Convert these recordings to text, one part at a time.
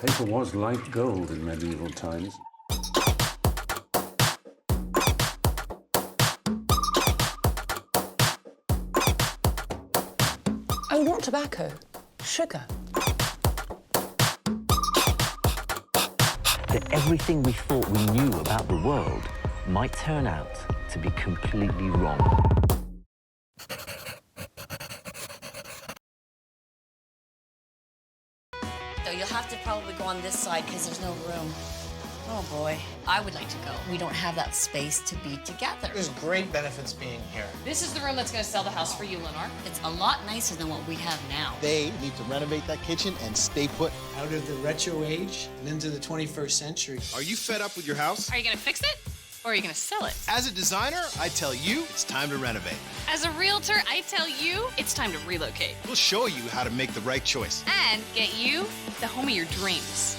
Paper was like gold in medieval times. Oh, not tobacco, sugar. That everything we thought we knew about the world might turn out to be completely wrong. So you'll have to probably go on this side because there's no room. Oh boy, I would like to go. We don't have that space to be together. There's great benefits being here. This is the room that's going to sell the house for you, Lenore. It's a lot nicer than what we have now. They need to renovate that kitchen and stay put. Out of the retro age and into the 21st century. Are you fed up with your house? Are you going to fix it or are you going to sell it? As a designer, I tell you, it's time to renovate. As a realtor, I tell you, it's time to relocate. We'll show you how to make the right choice. And get you the home of your dreams.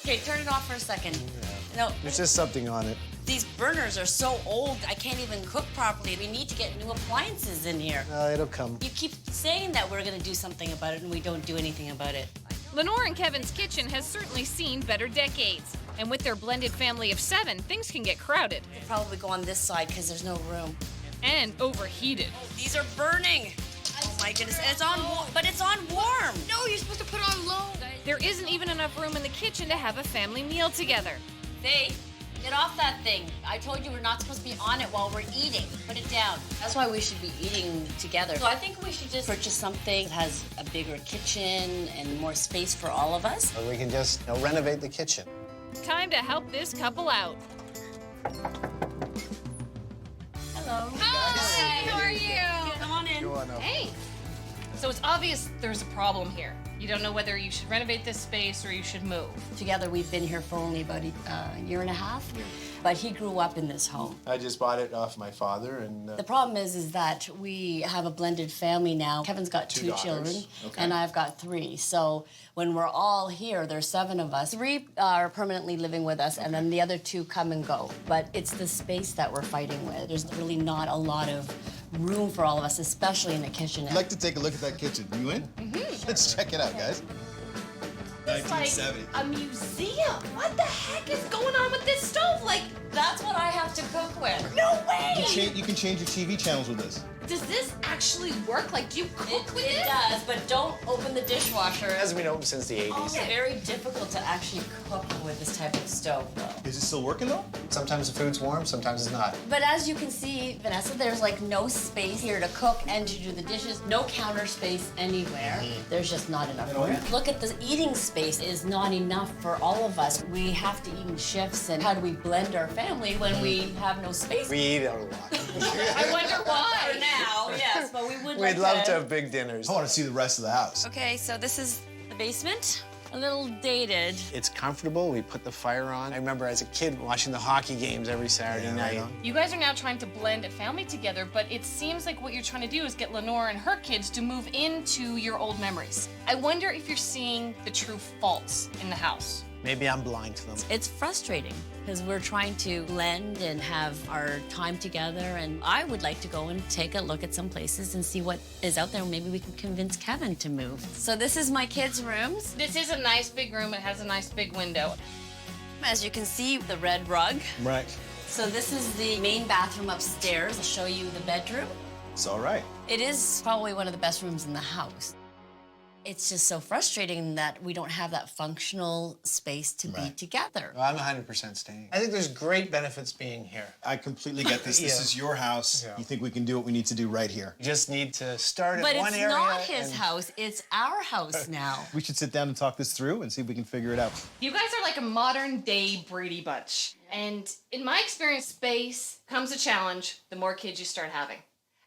Okay, turn it off for a second. No, There's just something on it. these burners are so old, I can't even cook properly. We need to get new appliances in here. It'll come. You keep saying that we're gonna do something about it, and we don't do anything about it. Lenore and Kevin's kitchen has certainly seen better decades. And with their blended family of 7, things can get crowded We'll probably go on this side because there's no room. and overheated. These are burning. Oh my goodness, and it's on, but it's on warm. No, you're supposed to put it on low. There isn't even enough room in the kitchen to have a family meal together. Faye, get off that thing. I told you we're not supposed to be on it while we're eating. Put it down. That's why we should be eating together. So I think we should just purchase something that has a bigger kitchen and more space for all of us. Or we can just renovate the kitchen. Time to help this couple out. Hello. Hi, how are you? Come on in. Go on up. Hey. So it's obvious there's a problem here. You don't know whether you should renovate this space or you should move. Together, we've been here for only about a year and a half, but he grew up in this home. I just bought it off my father, and The problem is that we have a blended family now. Kevin's got Two two daughters. children, Okay. and I've got 3. So when we're all here, there's 7 of us. 3 are permanently living with us, and then the other 2 come and go. But it's the space that we're fighting with. There's really not a lot of room for all of us, especially in the kitchen. I'd like to take a look at that kitchen. You in? Let's check it out, guys. It's like 1970. a museum. What the heck is going on with this stove? Like, That's what I have to cook with. no way! You can change your TV channels with this. Does this actually work? Like, do you cook with It this? does, but don't open the dishwasher. it hasn't been open since the 80s. It's very difficult to actually cook with this type of stove, though. Is it still working though? Sometimes the food's warm, sometimes it's not. But as you can see, Vanessa, there's like no space here to cook and to do the dishes. No counter space anywhere. There's just not enough room. Look at the eating space is not enough for all of us. We have to eat in shifts, and how do we blend our family when we have no space? We eat out a lot. I wonder why. For now, yes, but we would We'd love to have big dinners. I want to see the rest of the house. Okay, so this is the basement. A little dated. It's comfortable. We put the fire on. I remember as a kid watching the hockey games every Saturday night. You guys are now trying to blend a family together, but it seems like what you're trying to do is get Lenore and her kids to move into your old memories. I wonder if you're seeing the true faults in the house. Maybe I'm blind to them. It's frustrating because we're trying to blend and have our time together, and I would like to go and take a look at some places and see what is out there. Maybe we can convince Kevin to move. So this is my kids' rooms. This is a nice big room. It has a nice big window. As you can see, the red rug. Right. So this is the main bathroom upstairs. I'll show you the bedroom. It's all right. It is probably one of the best rooms in the house. It's just so frustrating that we don't have that functional space to be together. Well, I'm 100% staying. I think there's great benefits being here. I completely get this. This Yeah. is your house. Yeah. You think we can do what we need to do right here. We just need to start But at one it's area. not his and- house, it's our house now. We should sit down and talk this through and see if we can figure it out. You guys are like a modern day Brady Bunch. And in my experience, space comes a challenge the more kids you start having.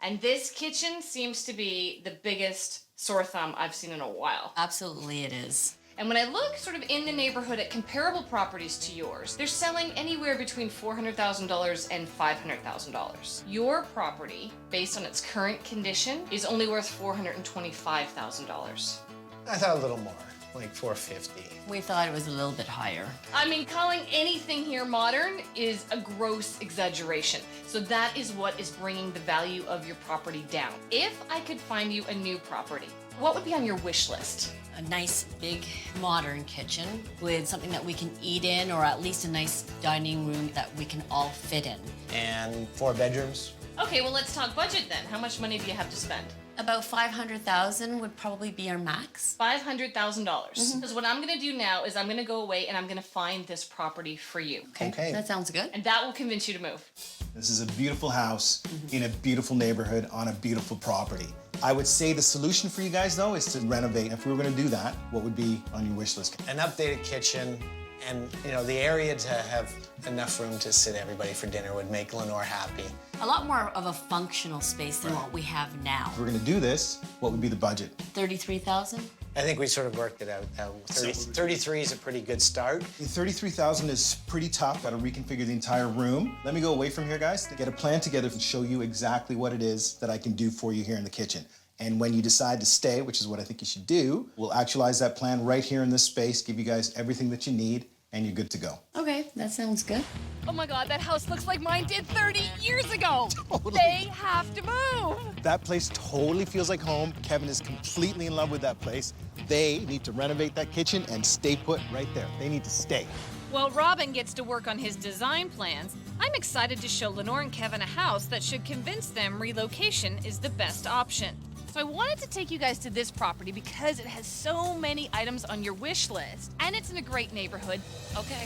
And this kitchen seems to be the biggest sore thumb I've seen in a while. Absolutely it is. And when I look sort of in the neighborhood at comparable properties to yours, they're selling anywhere between $400,000 and $500,000. Your property, based on its current condition, is only worth $425,000. I thought a little more. like 450. We thought it was a little bit higher. I mean, calling anything here modern is a gross exaggeration. So that is what is bringing the value of your property down. If I could find you a new property, what would be on your wish list? A nice, big, modern kitchen with something that we can eat in, or at least a nice dining room that we can all fit in. And 4 bedrooms. Okay, well, let's talk budget then. How much money do you have to spend? About 500,000 would probably be our max. $500,000. Because what I'm gonna do now is I'm gonna go away and I'm gonna find this property for you. Okay. That sounds good. And that will convince you to move. This is a beautiful house in a beautiful neighborhood on a beautiful property. I would say the solution for you guys, though, is to renovate. If we were gonna do that, what would be on your wish list? An updated kitchen and, you know, the area to have enough room to sit everybody for dinner would make Lenore happy. A lot more of a functional space than what we have now. If we're gonna do this, what would be the budget? 33,000? I think we sort of worked it out. 33 is a pretty good start. 33,000 is pretty tough. Gotta reconfigure the entire room. Let me go away from here, guys, to get a plan together and show you exactly what it is that I can do for you here in the kitchen. And when you decide to stay, which is what I think you should do, we'll actualize that plan right here in this space, give you guys everything that you need, and you're good to go. Okay, that sounds good. Oh my God, that house looks like mine did 30 years ago. They have to move. That place totally feels like home. Kevin is completely in love with that place. They need to renovate that kitchen and stay put right there. They need to stay. While Robin gets to work on his design plans, I'm excited to show Lenore and Kevin a house that should convince them relocation is the best option. So I wanted to take you guys to this property because it has so many items on your wish list, and it's in a great neighborhood. Okay,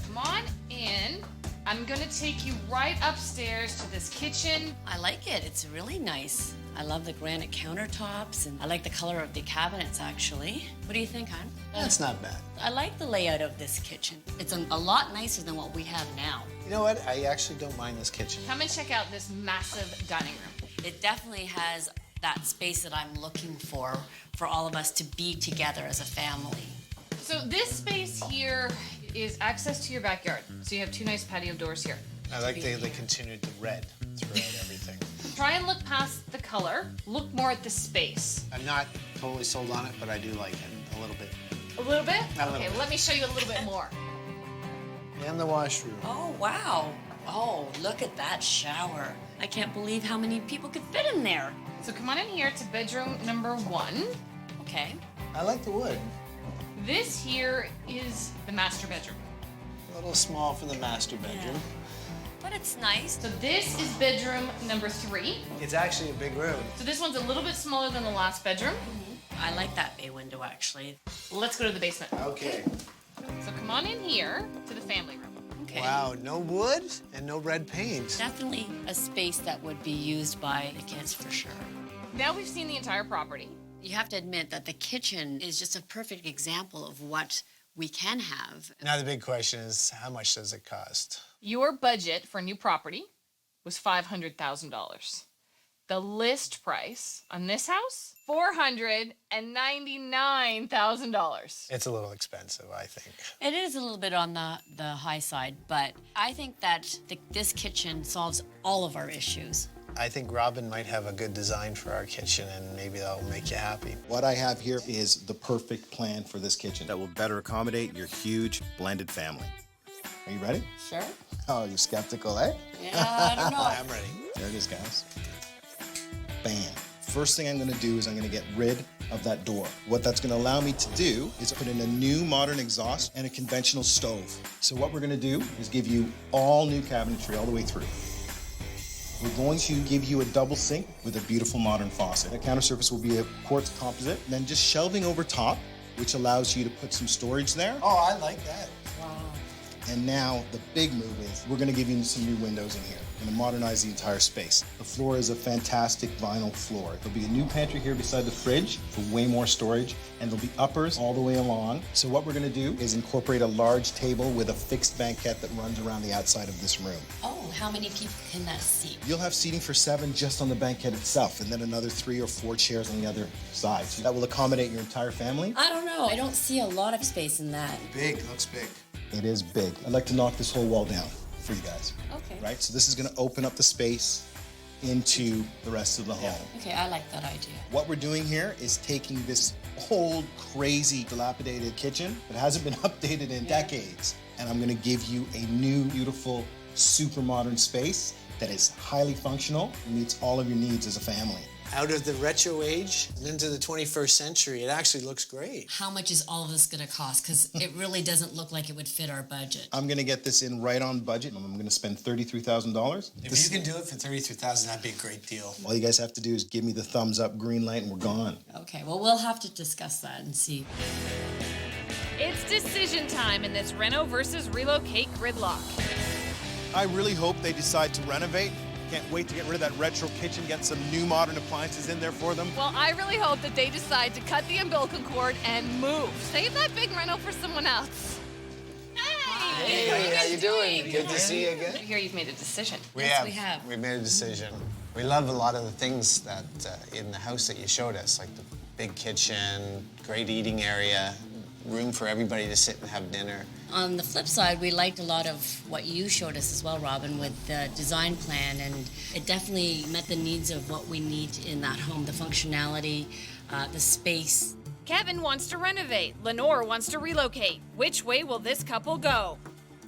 come on in. I'm gonna take you right upstairs to this kitchen. I like it. It's really nice. I love the granite countertops, and I like the color of the cabinets, actually. What do you think, hon? That's not bad. I like the layout of this kitchen. It's a lot nicer than what we have now. You know what? I actually don't mind this kitchen. Come and check out this massive dining room. It definitely has that space that I'm looking for all of us to be together as a family. So this space here is access to your backyard. So you have 2 nice patio doors here. I like they continued the red throughout everything. Try and look past the color. Look more at the space. I'm not totally sold on it, but I do like it a little bit. A little bit? A little Okay, bit. let me show you a little bit more. And the washroom. Oh, wow. Oh, look at that shower. I can't believe how many people could fit in there. So come on in here to bedroom number 1. Okay. I like the wood. This here is the master bedroom. A little small for the master bedroom. But it's nice. So this is bedroom number 3. It's actually a big room. So this one's a little bit smaller than the last bedroom. I like that bay window, actually. Let's go to the basement. Okay. So come on in here to the family room. Okay. Wow, no wood and no red paint. Definitely a space that would be used by the kids for sure. Now we've seen the entire property. You have to admit that the kitchen is just a perfect example of what we can have. Now the big question is, how much does it cost? Your budget for a new property was $500,000. The list price on this house, $499,000. It's a little expensive, I think. It is a little bit on the high side, but I think that this kitchen solves all of our issues. I think Robin might have a good design for our kitchen, and maybe that'll make you happy. What I have here is the perfect plan for this kitchen that will better accommodate your huge blended family. Are you ready? Sure. Oh, you're skeptical, eh? Yeah, I don't know. I'm ready. There it is, guys. Bam. First thing I'm gonna do is I'm gonna get rid of that door. What that's gonna allow me to do is put in a new modern exhaust and a conventional stove. So what we're gonna do is give you all new cabinetry all the way through. We're going to give you a double sink with a beautiful modern faucet. The counter surface will be a quartz composite, and then just shelving over top, which allows you to put some storage there. Oh, I like that. And now the big move is we're gonna give you some new windows in here. We're gonna modernize the entire space. The floor is a fantastic vinyl floor. There'll be a new pantry here beside the fridge for way more storage, and there'll be uppers all the way along. So what we're gonna do is incorporate a large table with a fixed banquette that runs around the outside of this room. Oh, how many people can that seat? You'll have seating for 7 just on the banquette itself, and then another 3 or 4 chairs on the other side. So that will accommodate your entire family. I don't know. I don't see a lot of space in that. Big, looks big. It is big. I'd like to knock this whole wall down for you guys. Okay. Right? So this is gonna open up the space into the rest of the home. Okay, I like that idea. What we're doing here is taking this old, crazy, dilapidated kitchen that hasn't been updated in decades, and I'm gonna give you a new, beautiful, super modern space that is highly functional and meets all of your needs as a family. Out of the retro age and into the 21st century, it actually looks great. How much is all of this gonna cost? Because it really doesn't look like it would fit our budget. I'm gonna get this in right on budget. I'm gonna spend $33,000. If you can do it for $33,000, that'd be a great deal. All you guys have to do is give me the thumbs up, green light, and we're gone. Okay, well, we'll have to discuss that and see. It's decision time in this Reno versus Relocate gridlock. I really hope they decide to renovate. Can't wait to get rid of that retro kitchen, get some new modern appliances in there for them. Well, I really hope that they decide to cut the umbilical cord and move. Save that big Reno for someone else. Hey, how you doing? Good to see you again. I hear you've made a decision. We Yes, have. We made a decision. We love a lot of the things that in the house that you showed us, like the big kitchen, great eating area, room for everybody to sit and have dinner. On the flip side, we liked a lot of what you showed us as well, Robin, with the design plan, and it definitely met the needs of what we need in that home, the functionality, the space. Kevin wants to renovate. Lenore wants to relocate. Which way will this couple go?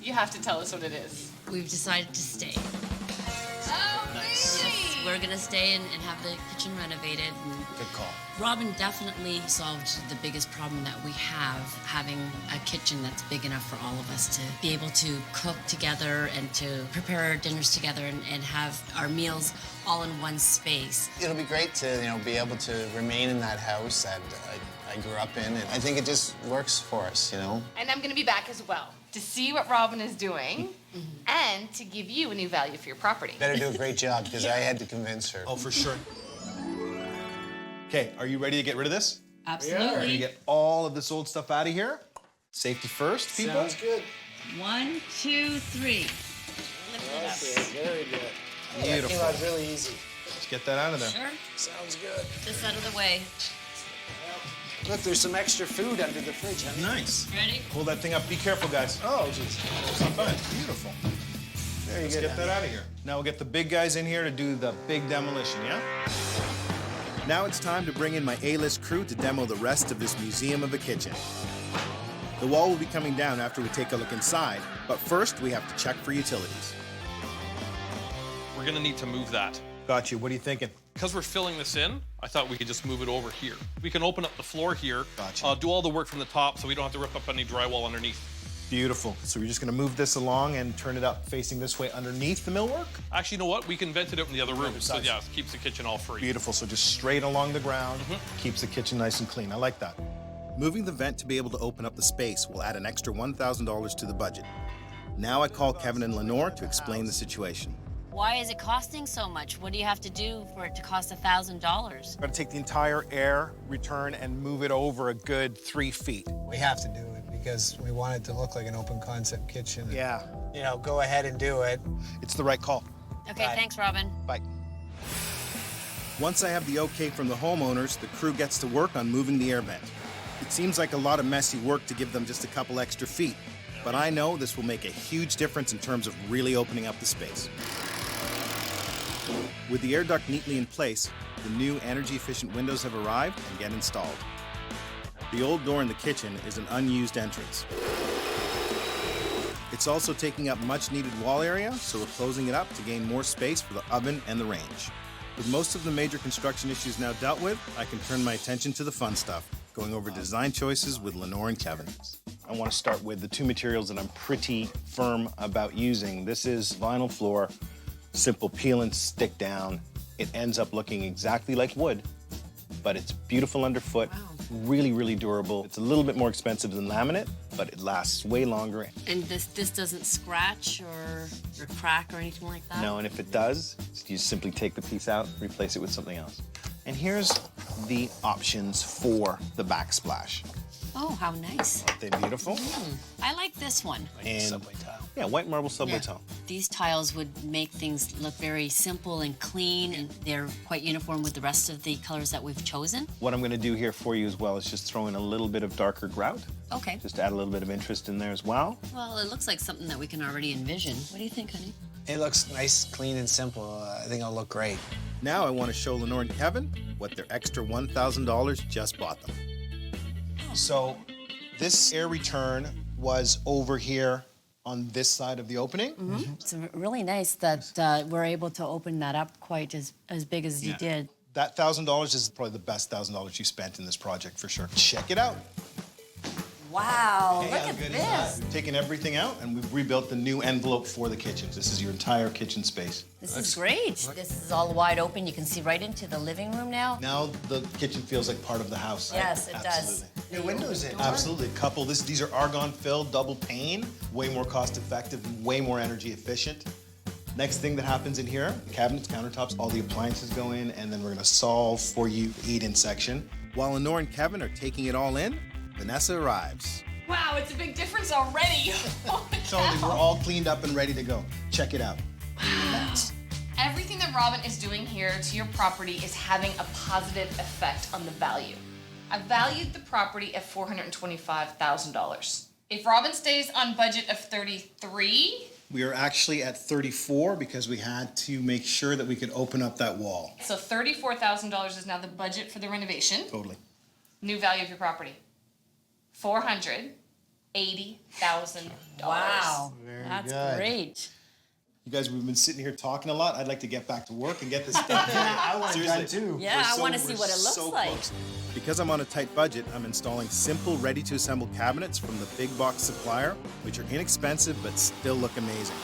You have to tell us what it is. We've decided to stay. Oh, Yes, we're gonna stay and have the kitchen renovated. And Good call. Robin definitely solved the biggest problem that we have, having a kitchen that's big enough for all of us to be able to cook together and to prepare our dinners together and have our meals all in one space. It'll be great to, be able to remain in that house that I grew up in, and I think it just works for us, And I'm gonna be back as well to see what Robin is doing and to give you a new value for your property. Better do a great job, because I had to convince her. Oh, for sure. Okay, are you ready to get rid of this? Absolutely. Ready to get all of this old stuff out of here? Safety first, people? Sounds good. 1, 2, 3. Lift it up. Very good. Beautiful. That was really easy. Let's get that out of there. Sure. Sounds good. This out of the way. Look, there's some extra food under the fridge, honey. Nice. Ready? Pull that thing up. Be careful, guys. Oh, jeez. It's not bad. Beautiful. Very Let's good. get that out of here. Now we'll get the big guys in here to do the big demolition, yeah? Now it's time to bring in my A-list crew to demo the rest of this museum of a kitchen. The wall will be coming down after we take a look inside, but first we have to check for utilities. We're gonna need to move that. Got you. What are you thinking? Because we're filling this in, I thought we could just move it over here. We can open up the floor here, Gotcha. do all the work from the top so we don't have to rip up any drywall underneath. Beautiful. So we're just gonna move this along and turn it up facing this way underneath the millwork? Actually, you know what? We can vent it out in the other room. So sides. yeah, it keeps the kitchen all free. Beautiful. So just straight along the ground, keeps the kitchen nice and clean. I like that. Moving the vent to be able to open up the space will add an extra $1,000 to the budget. Now I call Kevin and Lenore to explain the situation. Why is it costing so much? What do you have to do for it to cost $1,000? We're gonna take the entire air return and move it over a good 3 feet. We have to do it because we want it to look like an open concept kitchen. Yeah. Go ahead and do it. It's the right call. Okay, Right. thanks, Robin. Bye. Once I have the okay from the homeowners, the crew gets to work on moving the air vent. It seems like a lot of messy work to give them just a couple extra feet, but I know this will make a huge difference in terms of really opening up the space. With the air duct neatly in place, the new energy-efficient windows have arrived and get installed. The old door in the kitchen is an unused entrance. It's also taking up much-needed wall area, so we're closing it up to gain more space for the oven and the range. With most of the major construction issues now dealt with, I can turn my attention to the fun stuff, going over design choices with Lenore and Kevin. I want to start with the two materials that I'm pretty firm about using. This is vinyl floor, simple peel and stick down. It ends up looking exactly like wood, but it's beautiful underfoot, really, really durable. It's a little bit more expensive than laminate, but it lasts way longer. And this doesn't scratch or crack or anything like that? No, and if it does, you simply take the piece out, replace it with something else. And here's the options for the backsplash. Oh, how nice. Aren't they beautiful? I like this one. And subway tile. yeah, white marble subway Yeah. tile. These tiles would make things look very simple and clean, and they're quite uniform with the rest of the colors that we've chosen. What I'm going to do here for you as well is just throw in a little bit of darker grout, Okay. just to add a little bit of interest in there as well. Well, it looks like something that we can already envision. What do you think, honey? It looks nice, clean, and simple. I think it'll look great. Now I want to show Lenore and Kevin what their extra $1,000 just bought them. So this air return was over here on this side of the opening. It's really nice that we're able to open that up quite as big as you did. That $1,000 is probably the best $1,000 you spent in this project for sure. Check it out. Wow, Hey, look how at good is this. that? We've taken everything out and we've rebuilt the new envelope for the kitchens. This is your entire kitchen space. This is great. This is all wide open. You can see right into the living room now. Now the kitchen feels like part of the house. Yes, it Absolutely. does. New windows in. Absolutely. Couple this. These are argon-filled, double pane, way more cost-effective, and way more energy efficient. Next thing that happens in here, cabinets, countertops, all the appliances go in, and then we're gonna solve for you the eat-in section. While Lenore and Kevin are taking it all in, Vanessa arrives. Wow, it's a big difference already. Oh my Totally, we're all cleaned up and ready to go. Check it out. Relax. Everything that Robin is doing here to your property is having a positive effect on the value. I valued the property at $425,000. If Robin stays on budget of 33, We are actually at 34 because we had to make sure that we could open up that wall. so $34,000 is now the budget for the renovation. Totally. New value of your property, $480,000. Wow, that's good. great. You guys, we've been sitting here talking a lot. I'd like to get back to work and get this done. I want it done too. Yeah, I want to see what it looks like. Close. Because I'm on a tight budget, I'm installing simple, ready-to-assemble cabinets from the big box supplier, which are inexpensive but still look amazing.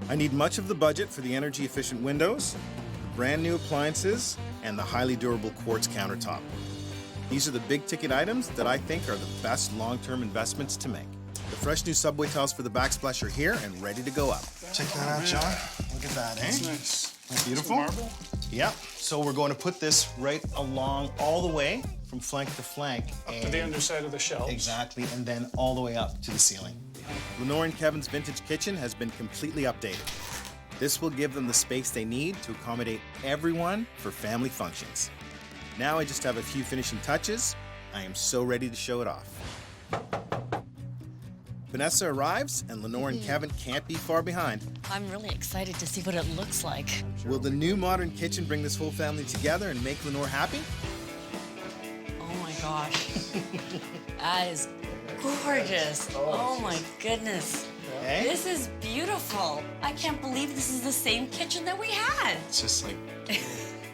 I need much of the budget for the energy-efficient windows, brand new appliances, and the highly durable quartz countertop. These are the big-ticket items that I think are the best long-term investments to make. The fresh new subway tiles for the backsplash are here and ready to go up. Check that out, John. Look at that, eh? Nice. Beautiful. Marble. Yeah. So we're going to put this right along all the way from flank to flank. To the underside of the shelves. Exactly, and then all the way up to the ceiling. Lenore and Kevin's vintage kitchen has been completely updated. This will give them the space they need to accommodate everyone for family functions. Now I just have a few finishing touches. I am so ready to show it off. Vanessa arrives, and Lenore and Kevin can't be far behind. I'm really excited to see what it looks like. Will the new modern kitchen bring this whole family together and make Lenore happy? Oh my gosh. That is gorgeous. Oh my goodness. Eh? This is beautiful. I can't believe this is the same kitchen that we had. It's just like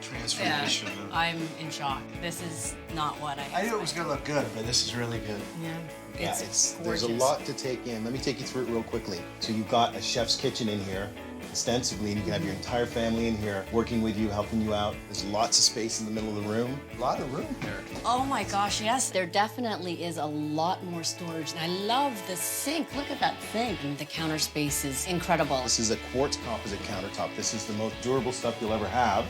transformation. I'm in shock. This is not what I knew it was gonna look good, but this is really good. Yeah. Yeah, It's there's gorgeous. a lot to take in. Let me take you through it real quickly. So you've got a chef's kitchen in here, ostensibly, and you can have your entire family in here working with you, helping you out. There's lots of space in the middle of the room. A lot of room here. Oh my gosh, yes. There definitely is a lot more storage. And I love the sink. Look at that sink. And the counter space is incredible. This is a quartz composite countertop. This is the most durable stuff you'll ever have,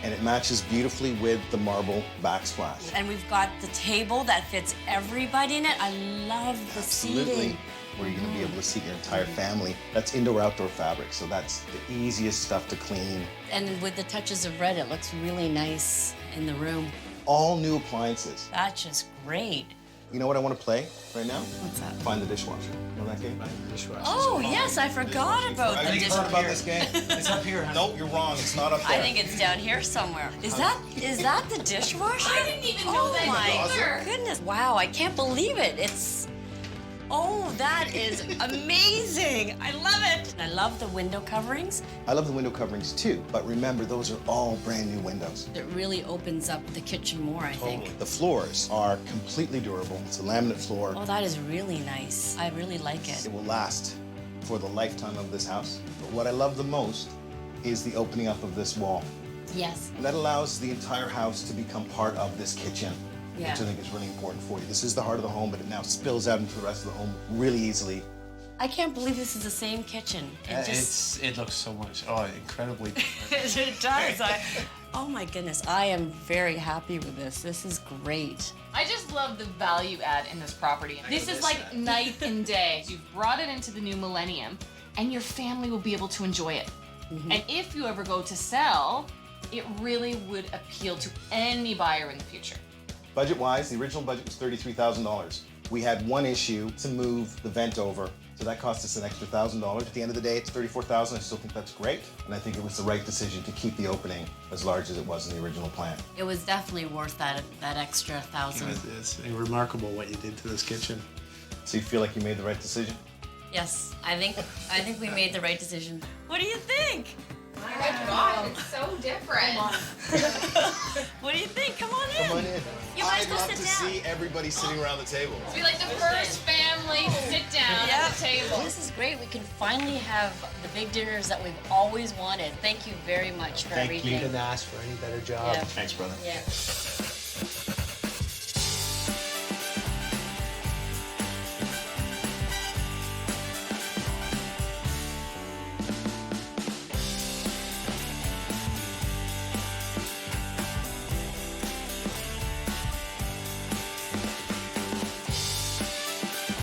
and it matches beautifully with the marble backsplash. And we've got the table that fits everybody in it. I love the Absolutely. seating. Where you're gonna be able to seat your entire family. That's indoor-outdoor fabric, so that's the easiest stuff to clean. And with the touches of red, it looks really nice in the room. All new appliances. That's just great. You know what I want to play right now? What's that? Find the dishwasher. Know that game? Oh, yes, I forgot about the Have you heard dishwasher. about this game? It's up here. Nope, you're wrong. It's not up there. I think it's down here somewhere. Is that the dishwasher? I didn't even know that either. My goodness. Wow, I can't believe it. Oh, that is amazing. I love it. I love the window coverings. I love the window coverings too, but remember, those are all brand new windows. It really opens up the kitchen more, I think. The floors are completely durable. It's a laminate floor. Oh, that is really nice. I really like it. It will last for the lifetime of this house. But what I love the most is the opening up of this wall. Yes. That allows the entire house to become part of this kitchen, Yeah. which I think is really important for you. This is the heart of the home, but it now spills out into the rest of the home really easily. I can't believe this is the same kitchen. It looks so much, incredibly different. It does. Oh my goodness, I am very happy with this. This is great. I just love the value add in this property. This is like night and day. You've brought it into the new millennium, and your family will be able to enjoy it. And if you ever go to sell, it really would appeal to any buyer in the future. Budget-wise, the original budget was $33,000. We had one issue to move the vent over to So that cost us an extra $1,000. At the end of the day, it's $34,000. I still think that's great. And I think it was the right decision to keep the opening as large as it was in the original plan. It was definitely worth that extra $1,000. It's remarkable what you did to this kitchen. So you feel like you made the right decision? Yes, I think we made the right decision. What do you think? Oh my God, it's so different. What do you think? Come on in. Come on in. You guys I'd go love sit to down. see everybody sitting around the table. It'll be like the first family to sit down at the table. This is great. We can finally have the big dinners that we've always wanted. Thank you very much for everything. You couldn't ask for any better job. Yeah. Thanks, brother. Yeah.